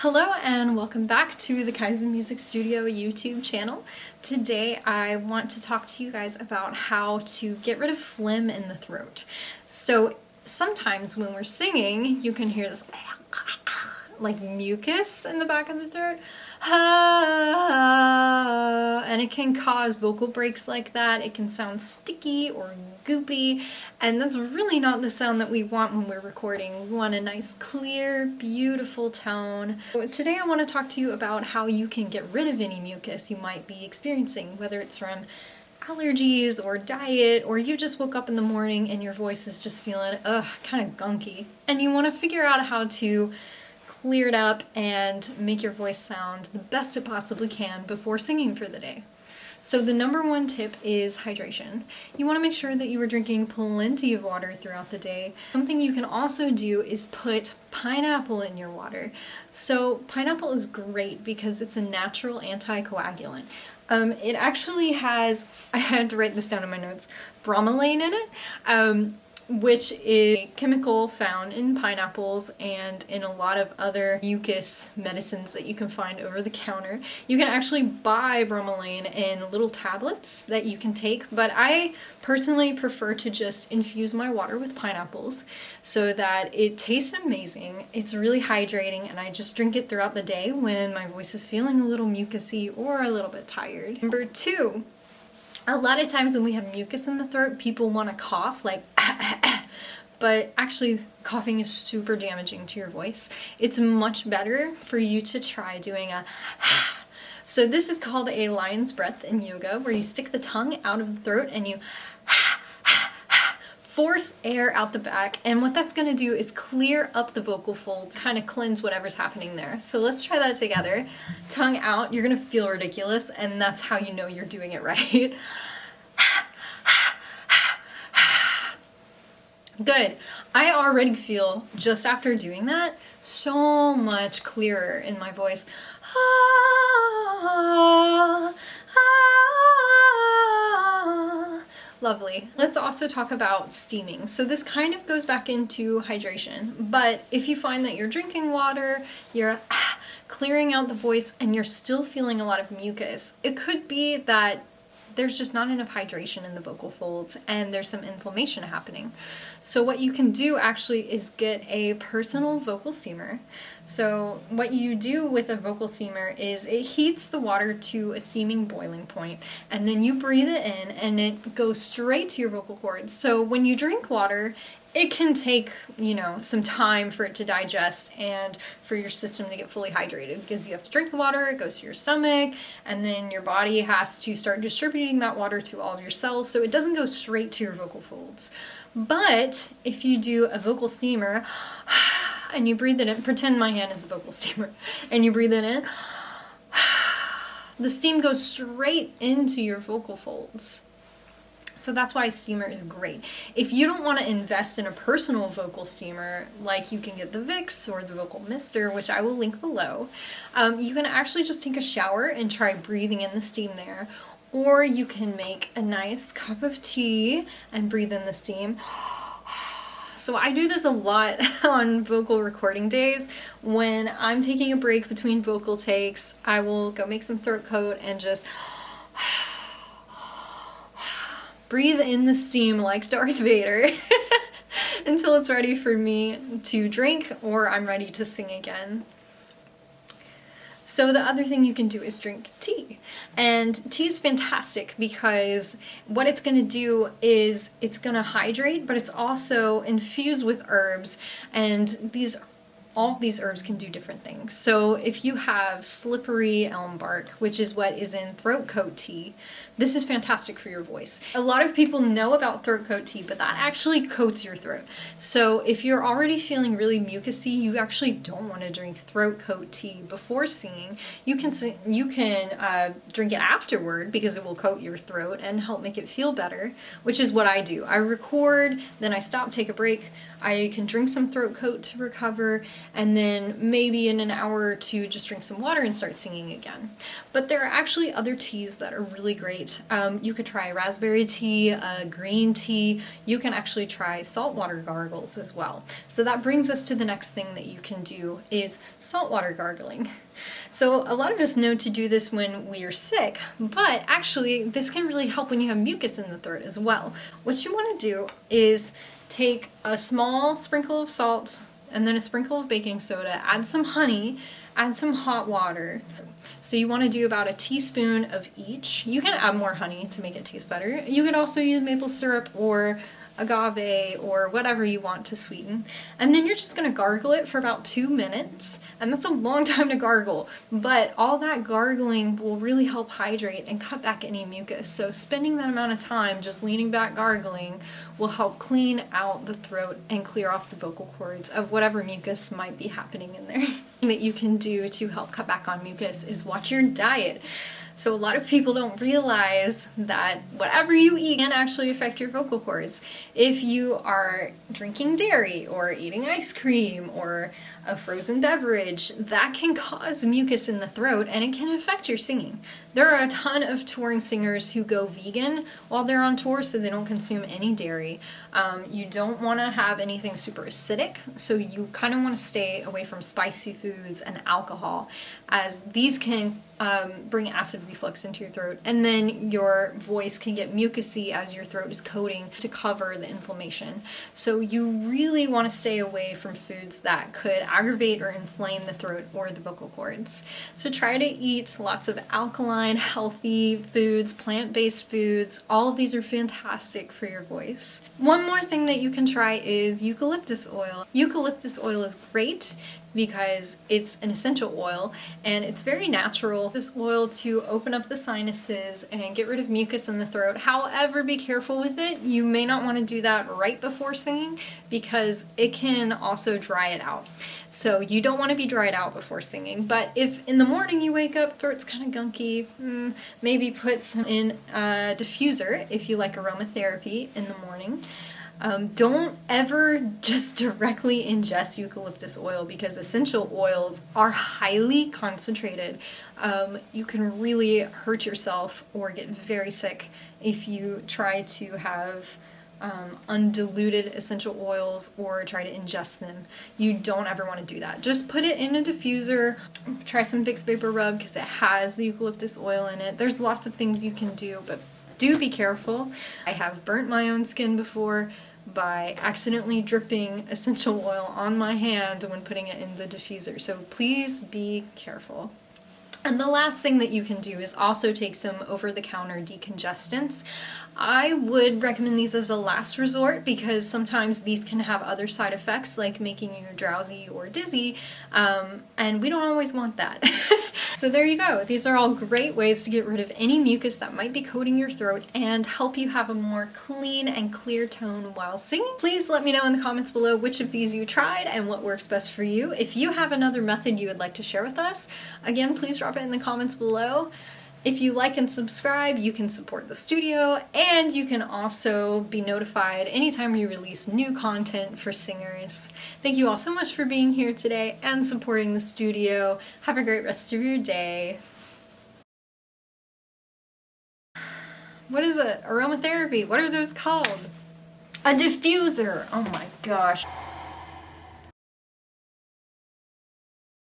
Hello and welcome back to the Kaizen Music Studio YouTube channel. Today I want to talk to you guys about how to get rid of phlegm in the throat. So sometimes when we're singing, you can hear this like mucus in the back of the throat. And it can cause vocal breaks like that. It can sound sticky or goopy, and that's really not the sound that we want when we're recording. We want a nice, clear, beautiful tone. So today I want to talk to you about how you can get rid of any mucus you might be experiencing, whether it's from allergies or diet, or you just woke up in the morning and your voice is just feeling kind of gunky, and you want to figure out how to clear it up and make your voice sound the best it possibly can before singing for the day. So the number one tip is hydration. You want to make sure that you are drinking plenty of water throughout the day. Something you can also do is put pineapple in your water. So pineapple is great because it's a natural anticoagulant. It actually has, I had to write this down in my notes, bromelain in it. Which is a chemical found in pineapples and in a lot of other mucus medicines that you can find over the counter. You can actually buy bromelain in little tablets that you can take, but I personally prefer to just infuse my water with pineapples so that it tastes amazing. It's really hydrating, and I just drink it throughout the day when my voice is feeling a little mucusy or a little bit tired. Number two, a lot of times when we have mucus in the throat, people want to cough like but actually coughing is super damaging to your voice. It's much better for you to try doing a so this is called a lion's breath in yoga, where you stick the tongue out of the throat and you force air out the back, and what that's going to do is clear up the vocal folds, kind of cleanse whatever's happening there. So let's try that together. Tongue out, you're going to feel ridiculous, and that's how you know you're doing it right. Good. I already feel, just after doing that, so much clearer in my voice. Lovely. Let's also talk about steaming. So this kind of goes back into hydration, but if you find that you're drinking water, you're clearing out the voice, and you're still feeling a lot of mucus, it could be that there's just not enough hydration in the vocal folds and there's some inflammation happening. So what you can do actually is get a personal vocal steamer. So what you do with a vocal steamer is it heats the water to a steaming boiling point, and then you breathe it in and it goes straight to your vocal cords. So when you drink water, it can take, some time for it to digest and for your system to get fully hydrated, because you have to drink the water, it goes to your stomach, and then your body has to start distributing that water to all of your cells, so it doesn't go straight to your vocal folds. But if you do a vocal steamer and you breathe it in, pretend my hand is a vocal steamer, and you breathe it in, the steam goes straight into your vocal folds. So that's why a steamer is great. If you don't want to invest in a personal vocal steamer, like you can get the Vicks or the Vocal Mister, which I will link below, you can actually just take a shower and try breathing in the steam there. Or you can make a nice cup of tea and breathe in the steam. So I do this a lot on vocal recording days. When I'm taking a break between vocal takes, I will go make some throat coat and just breathe in the steam like Darth Vader until it's ready for me to drink or I'm ready to sing again. So the other thing you can do is drink tea. And tea is fantastic because what it's going to do is it's going to hydrate, but it's also infused with herbs, and all of these herbs can do different things. So if you have slippery elm bark, which is what is in throat coat tea, this is fantastic for your voice. A lot of people know about throat coat tea, but that actually coats your throat. So if you're already feeling really mucusy, you actually don't want to drink throat coat tea before singing. You can drink it afterward because it will coat your throat and help make it feel better, which is what I do. I record, then I stop, take a break. I can drink some throat coat to recover, and then maybe in an hour or two just drink some water and start singing again. But there are actually other teas that are really great. You could try raspberry tea, green tea. You can actually try saltwater gargles as well. So that brings us to the next thing that you can do is saltwater gargling. So a lot of us know to do this when we are sick, but actually this can really help when you have mucus in the throat as well. What you want to do is take a small sprinkle of salt and then a sprinkle of baking soda, add some honey, add some hot water. So you want to do about a teaspoon of each. You can add more honey to make it taste better. You could also use maple syrup or agave or whatever you want to sweeten. And then you're just going to gargle it for about 2 minutes. And that's a long time to gargle, but all that gargling will really help hydrate and cut back any mucus. So spending that amount of time just leaning back gargling will help clean out the throat and clear off the vocal cords of whatever mucus might be happening in there. That you can do to help cut back on mucus is watch your diet. So a lot of people don't realize that whatever you eat can actually affect your vocal cords. If you are drinking dairy or eating ice cream or a frozen beverage, that can cause mucus in the throat and it can affect your singing. There are a ton of touring singers who go vegan while they're on tour so they don't consume any dairy. You don't want to have anything super acidic, so you kind of want to stay away from spicy foods and alcohol, as these can bring acid reflux into your throat, and then your voice can get mucusy as your throat is coating to cover the inflammation. So you really want to stay away from foods that could aggravate or inflame the throat or the vocal cords. So try to eat lots of alkaline, healthy foods, plant-based foods. All of these are fantastic for your voice. One more thing that you can try is eucalyptus oil. Eucalyptus oil is great because it's an essential oil and it's very natural. This oil to open up the sinuses and get rid of mucus in the throat. However, be careful with it. You may not want to do that right before singing because it can also dry it out. So you don't want to be dried out before singing. But if in the morning you wake up, throat's kind of gunky, maybe put some in a diffuser if you like aromatherapy in the morning. Don't ever just directly ingest eucalyptus oil because essential oils are highly concentrated. You can really hurt yourself or get very sick if you try to have undiluted essential oils or try to ingest them. You don't ever want to do that. Just put it in a diffuser. Try some Vicks Vapor Rub because it has the eucalyptus oil in it. There's lots of things you can do, but do be careful. I have burnt my own skin before by accidentally dripping essential oil on my hand when putting it in the diffuser. So please be careful. And the last thing that you can do is also take some over-the-counter decongestants. I would recommend these as a last resort because sometimes these can have other side effects like making you drowsy or dizzy, and we don't always want that. So there you go. These are all great ways to get rid of any mucus that might be coating your throat and help you have a more clean and clear tone while singing. Please let me know in the comments below which of these you tried and what works best for you. If you have another method you would like to share with us, again, please drop it in the comments below. If you like and subscribe, you can support the studio, and you can also be notified anytime we release new content for singers. Thank you all so much for being here today and supporting the studio. Have a great rest of your day. What is it? Aromatherapy. What are those called? A diffuser. Oh my gosh.